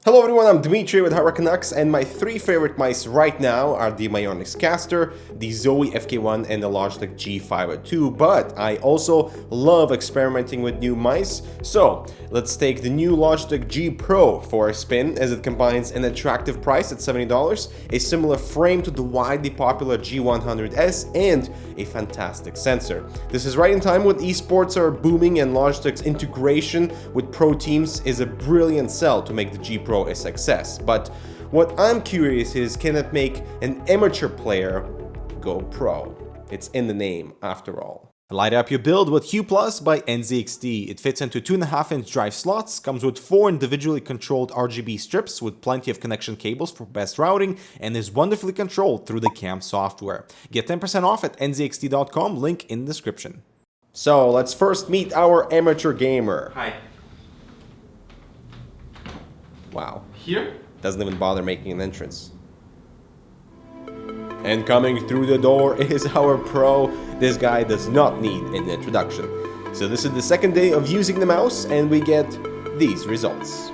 Hello everyone, I'm Dmitry with Canucks, and my three favorite mice right now are the Myonix Caster, the Zoe FK1 and the Logitech G502, but I also love experimenting with new mice. So let's take the new Logitech G Pro for a spin, as it combines an attractive price at $70, a similar frame to the widely popular G100S, and a fantastic sensor. This is right in time when esports are booming, and Logitech's integration with pro teams is a brilliant sell to make the G Pro a success. But what I'm curious is, can it make an amateur player go pro? It's in the name after all. Light up your build with Hue Plus by NZXT. It fits into 2.5-inch drive slots, comes with 4 individually controlled RGB strips with plenty of connection cables for best routing, and is wonderfully controlled through the CAM software. Get 10% off at nzxt.com, link in the description. So let's first meet our amateur gamer. Hi. Wow. Here? Doesn't even bother making an entrance. And coming through the door is our pro. This guy does not need an introduction. So this is the second day of using the mouse, and we get these results.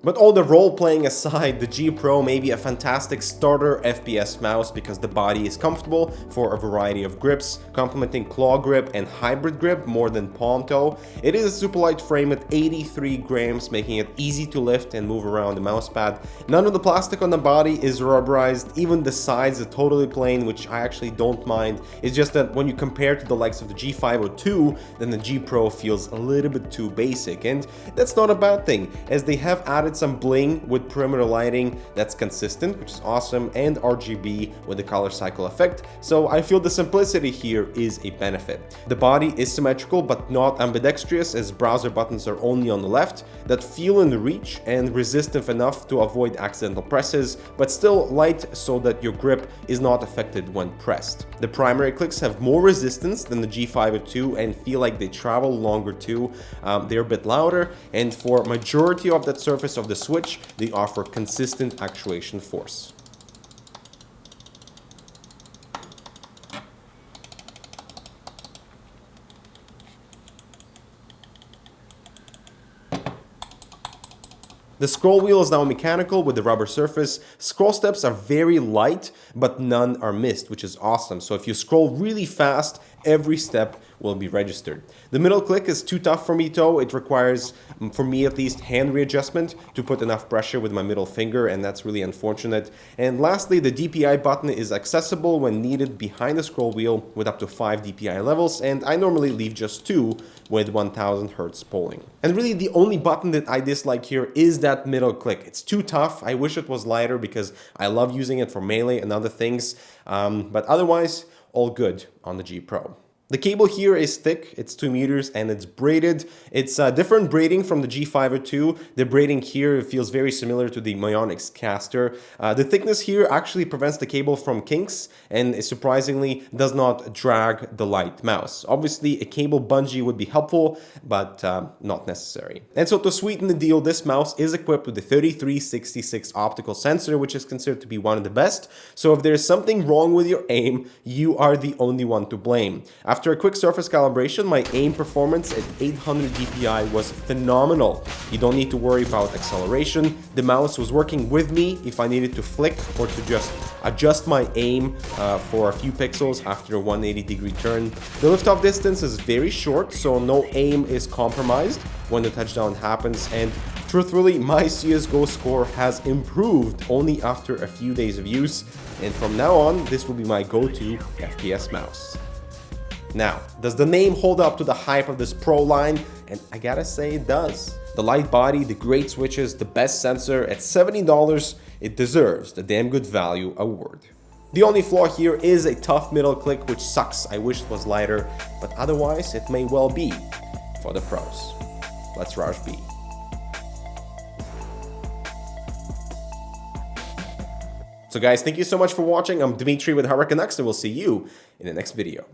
But all the role-playing aside, the G Pro may be a fantastic starter FPS mouse because the body is comfortable for a variety of grips, complementing claw grip and hybrid grip more than palm toe. It is a super light frame at 83 grams, making it easy to lift and move around the mousepad. None of the plastic on the body is rubberized, even the sides are totally plain, which I actually don't mind. It's just that when you compare to the likes of the G502, then the G Pro feels a little bit too basic, and that's not a bad thing, as they have added some bling with perimeter lighting that's consistent, which is awesome, and RGB with the color cycle effect, so I feel the simplicity here is a benefit. The body is symmetrical but not ambidextrous, as browser buttons are only on the left, that feel in reach and resistive enough to avoid accidental presses, but still light so that your grip is not affected when pressed. The primary clicks have more resistance than the G502 and feel like they travel longer too. They're a bit louder, and for majority of that surface of the Switch, they offer consistent actuation force. The scroll wheel is now mechanical with the rubber surface. Scroll steps are very light, but none are missed, which is awesome. So if you scroll really fast, every step will be registered. The middle click is too tough for me though. It requires, for me at least, hand readjustment to put enough pressure with my middle finger, and that's really unfortunate. And lastly, the DPI button is accessible when needed behind the scroll wheel with up to 5 DPI levels, and I normally leave just 2 with 1000 Hz polling. And really the only button that I dislike here is that middle click. It's too tough. I wish it was lighter because I love using it for melee and other things, but otherwise all good on the G Pro. The cable here is thick, it's 2 meters, and it's braided. It's different braiding from the G502. The braiding here feels very similar to the Myonix Caster. The thickness here actually prevents the cable from kinks, and surprisingly does not drag the light mouse. Obviously, a cable bungee would be helpful, but not necessary. And so to sweeten the deal, this mouse is equipped with the 3366 optical sensor, which is considered to be one of the best. So if there's something wrong with your aim, you are the only one to blame. After a quick surface calibration, my aim performance at 800 DPI was phenomenal. You don't need to worry about acceleration. The mouse was working with me if I needed to flick or to just adjust my aim for a few pixels after a 180-degree turn. The liftoff distance is very short, so no aim is compromised when the touchdown happens, and truthfully, my CSGO score has improved only after a few days of use, and from now on, this will be my go-to FPS mouse. Now, does the name hold up to the hype of this Pro line? And I gotta say it does. The light body, the great switches, the best sensor at $70, it deserves the damn good value award. The only flaw here is a tough middle click, which sucks. I wish it was lighter, but otherwise it may well be for the pros. Let's rush B. So guys, thank you so much for watching. I'm Dmitry with Canucks, and we'll see you in the next video.